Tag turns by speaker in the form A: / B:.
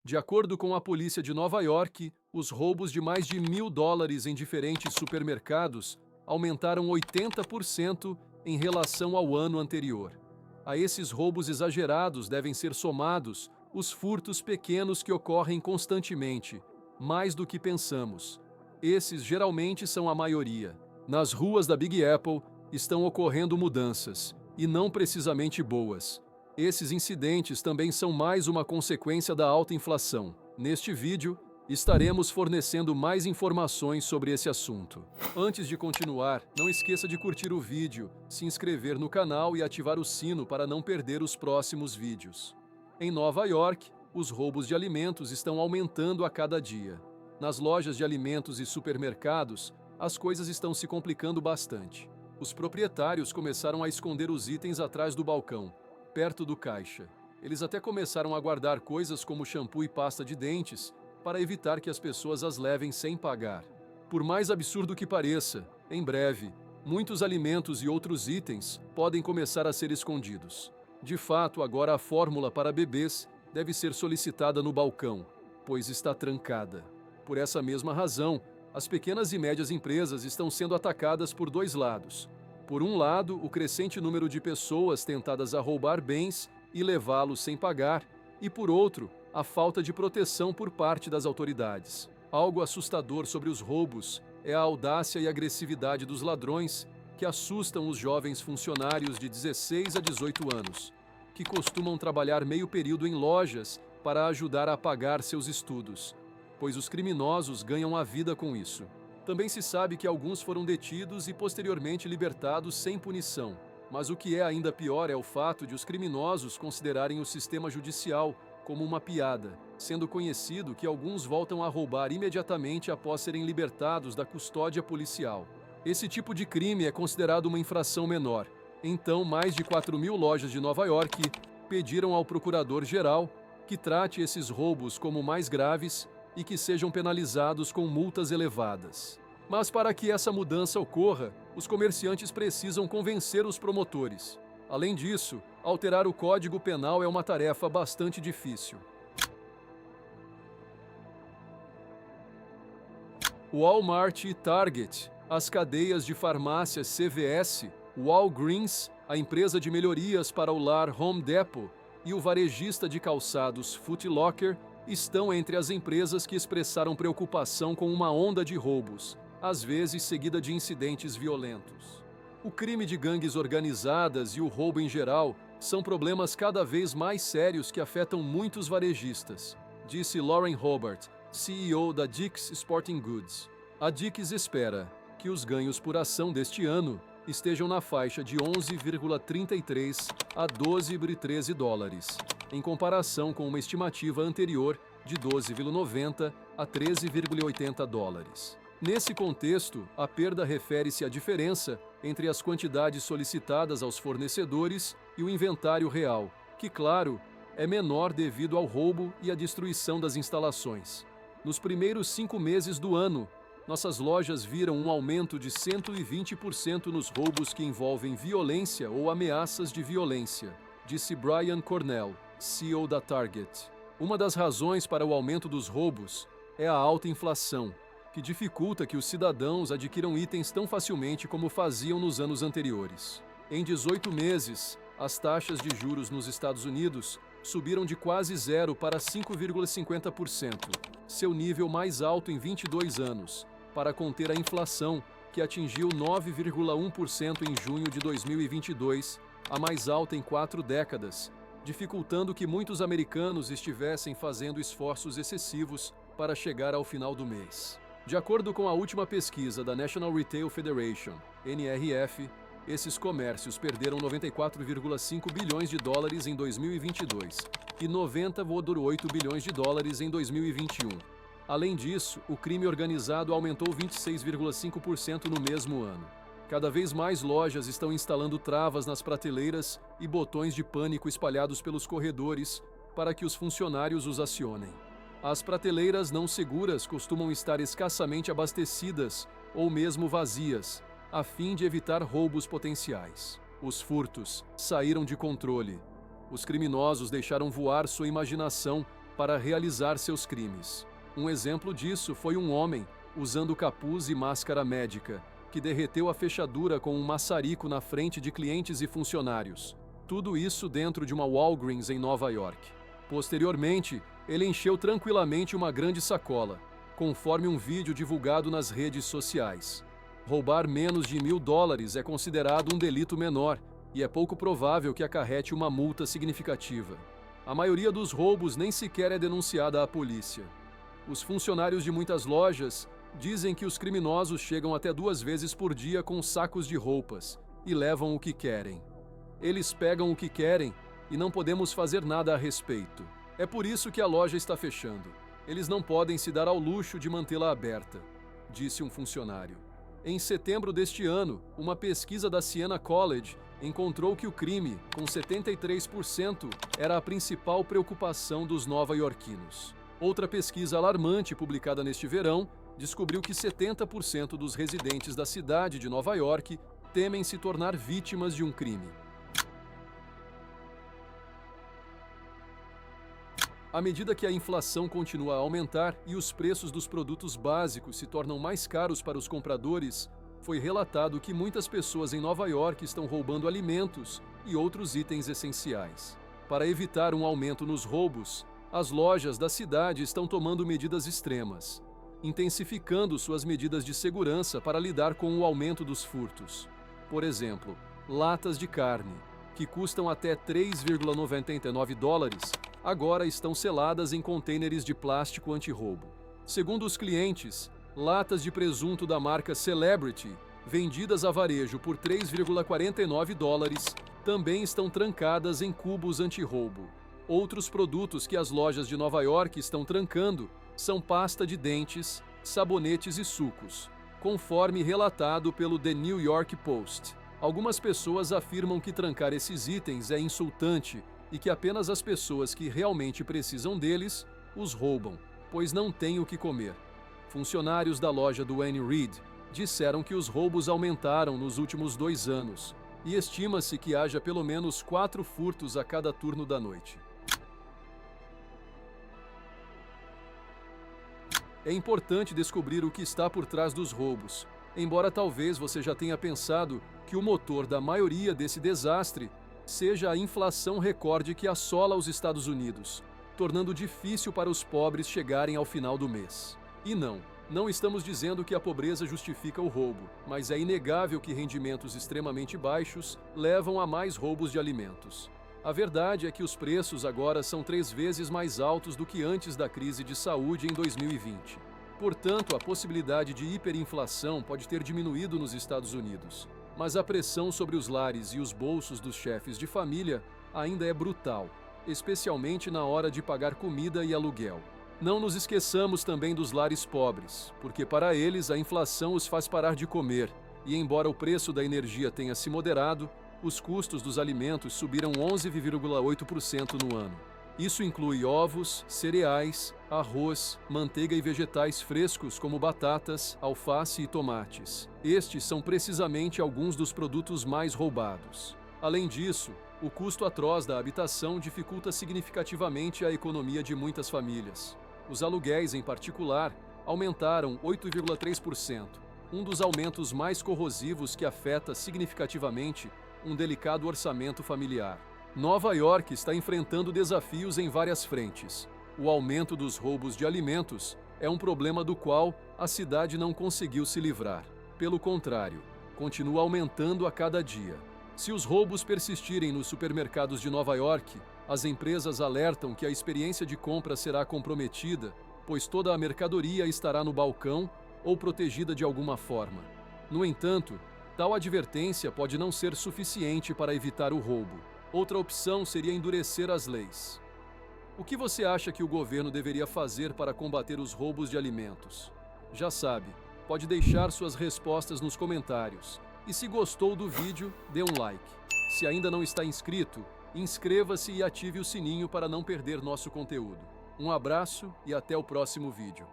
A: De acordo com a polícia de Nova York, os roubos de mais de US$ 1.000 em diferentes supermercados aumentaram 80% em relação ao ano anterior. A esses roubos exagerados devem ser somados os furtos pequenos que ocorrem constantemente, mais do que pensamos. Esses geralmente são a maioria. Nas ruas da Big Apple estão ocorrendo mudanças, e não precisamente boas. Esses incidentes também são mais uma consequência da alta inflação. Neste vídeo, estaremos fornecendo mais informações sobre esse assunto. Antes de continuar, não esqueça de curtir o vídeo, se inscrever no canal e ativar o sino para não perder os próximos vídeos. Em Nova York, os roubos de alimentos estão aumentando a cada dia. Nas lojas de alimentos e supermercados, as coisas estão se complicando bastante. Os proprietários começaram a esconder os itens atrás do balcão, perto do caixa. Eles até começaram a guardar coisas como shampoo e pasta de dentes para evitar que as pessoas as levem sem pagar. Por mais absurdo que pareça, em breve, muitos alimentos e outros itens podem começar a ser escondidos. De fato, agora a fórmula para bebês deve ser solicitada no balcão, pois está trancada. Por essa mesma razão, as pequenas e médias empresas estão sendo atacadas por dois lados. Por um lado, o crescente número de pessoas tentadas a roubar bens e levá-los sem pagar, e por outro, a falta de proteção por parte das autoridades. Algo assustador sobre os roubos é a audácia e agressividade dos ladrões que assustam os jovens funcionários de 16 a 18 anos, que costumam trabalhar meio período em lojas para ajudar a pagar seus estudos, pois os criminosos ganham a vida com isso. Também se sabe que alguns foram detidos e posteriormente libertados sem punição. Mas o que é ainda pior é o fato de os criminosos considerarem o sistema judicial como uma piada, sendo conhecido que alguns voltam a roubar imediatamente após serem libertados da custódia policial. Esse tipo de crime é considerado uma infração menor. Então, mais de 4.000 lojas de Nova York pediram ao procurador-geral que trate esses roubos como mais graves e que sejam penalizados com multas elevadas. Mas para que essa mudança ocorra, os comerciantes precisam convencer os promotores. Além disso, alterar o Código Penal é uma tarefa bastante difícil. Walmart e Target, as cadeias de farmácias CVS, Walgreens, a empresa de melhorias para o lar Home Depot e o varejista de calçados Foot Locker estão entre as empresas que expressaram preocupação com uma onda de roubos, às vezes seguida de incidentes violentos. O crime de gangues organizadas e o roubo em geral são problemas cada vez mais sérios que afetam muitos varejistas, disse Lauren Hobart, CEO da Dick's Sporting Goods. A Dick's espera que os ganhos por ação deste ano estejam na faixa de 11,33 a 12,13 dólares, em comparação com uma estimativa anterior de 12,90 a 13,80 dólares. Nesse contexto, a perda refere-se à diferença entre as quantidades solicitadas aos fornecedores e o inventário real, que, claro, é menor devido ao roubo e à destruição das instalações. Nos primeiros 5 meses do ano, nossas lojas viram um aumento de 120% nos roubos que envolvem violência ou ameaças de violência, disse Brian Cornell, CEO da Target. Uma das razões para o aumento dos roubos é a alta inflação, que dificulta que os cidadãos adquiram itens tão facilmente como faziam nos anos anteriores. Em 18 meses, as taxas de juros nos Estados Unidos subiram de quase zero para 5,50%, seu nível mais alto em 22 anos, para conter a inflação, que atingiu 9,1% em junho de 2022, a mais alta em 4 décadas, dificultando que muitos americanos estivessem fazendo esforços excessivos para chegar ao final do mês. De acordo com a última pesquisa da National Retail Federation, NRF, esses comércios perderam 94,5 bilhões de dólares em 2022 e 90,8 bilhões de dólares em 2021. Além disso, o crime organizado aumentou 26,5% no mesmo ano. Cada vez mais lojas estão instalando travas nas prateleiras e botões de pânico espalhados pelos corredores para que os funcionários os acionem. As prateleiras não seguras costumam estar escassamente abastecidas ou mesmo vazias, a fim de evitar roubos potenciais. Os furtos saíram de controle. Os criminosos deixaram voar sua imaginação para realizar seus crimes. Um exemplo disso foi um homem, usando capuz e máscara médica, que derreteu a fechadura com um maçarico na frente de clientes e funcionários. Tudo isso dentro de uma Walgreens em Nova York. Posteriormente, ele encheu tranquilamente uma grande sacola, conforme um vídeo divulgado nas redes sociais. Roubar menos de $1.000 é considerado um delito menor e é pouco provável que acarrete uma multa significativa. A maioria dos roubos nem sequer é denunciada à polícia. Os funcionários de muitas lojas dizem que os criminosos chegam até 2 vezes por dia com sacos de roupas e levam o que querem. Eles pegam o que querem e não podemos fazer nada a respeito. É por isso que a loja está fechando. Eles não podem se dar ao luxo de mantê-la aberta, disse um funcionário. Em setembro deste ano, uma pesquisa da Siena College encontrou que o crime, com 73%, era a principal preocupação dos nova-iorquinos. Outra pesquisa alarmante publicada neste verão descobriu que 70% dos residentes da cidade de Nova York temem se tornar vítimas de um crime. À medida que a inflação continua a aumentar e os preços dos produtos básicos se tornam mais caros para os compradores, foi relatado que muitas pessoas em Nova York estão roubando alimentos e outros itens essenciais. Para evitar um aumento nos roubos, as lojas da cidade estão tomando medidas extremas, intensificando suas medidas de segurança para lidar com o aumento dos furtos. Por exemplo, latas de carne, que custam até $3,99, agora estão seladas em contêineres de plástico anti-roubo. Segundo os clientes, latas de presunto da marca Celebrity, vendidas a varejo por $3,49, também estão trancadas em cubos anti-roubo. Outros produtos que as lojas de Nova York estão trancando são pasta de dentes, sabonetes e sucos, conforme relatado pelo The New York Post. Algumas pessoas afirmam que trancar esses itens é insultante e que apenas as pessoas que realmente precisam deles os roubam, pois não têm o que comer. Funcionários da loja do Anne Reid disseram que os roubos aumentaram nos últimos 2 anos e estima-se que haja pelo menos 4 furtos a cada turno da noite. É importante descobrir o que está por trás dos roubos, embora talvez você já tenha pensado que o motor da maioria desse desastre seja a inflação recorde que assola os Estados Unidos, tornando difícil para os pobres chegarem ao final do mês. E não estamos dizendo que a pobreza justifica o roubo, mas é inegável que rendimentos extremamente baixos levam a mais roubos de alimentos. A verdade é que os preços agora são 3 vezes mais altos do que antes da crise de saúde em 2020. Portanto, a possibilidade de hiperinflação pode ter diminuído nos Estados Unidos, mas a pressão sobre os lares e os bolsos dos chefes de família ainda é brutal, especialmente na hora de pagar comida e aluguel. Não nos esqueçamos também dos lares pobres, porque para eles a inflação os faz parar de comer, e embora o preço da energia tenha se moderado, os custos dos alimentos subiram 11,8% no ano. Isso inclui ovos, cereais, arroz, manteiga e vegetais frescos como batatas, alface e tomates. Estes são precisamente alguns dos produtos mais roubados. Além disso, o custo atroz da habitação dificulta significativamente a economia de muitas famílias. Os aluguéis, em particular, aumentaram 8,3%, um dos aumentos mais corrosivos que afeta significativamente um delicado orçamento familiar. Nova York está enfrentando desafios em várias frentes. O aumento dos roubos de alimentos é um problema do qual a cidade não conseguiu se livrar. Pelo contrário, continua aumentando a cada dia. Se os roubos persistirem nos supermercados de Nova York, as empresas alertam que a experiência de compra será comprometida, pois toda a mercadoria estará no balcão ou protegida de alguma forma. No entanto, tal advertência pode não ser suficiente para evitar o roubo. Outra opção seria endurecer as leis. O que você acha que o governo deveria fazer para combater os roubos de alimentos? Já sabe, pode deixar suas respostas nos comentários. E se gostou do vídeo, dê um like. Se ainda não está inscrito, inscreva-se e ative o sininho para não perder nosso conteúdo. Um abraço e até o próximo vídeo.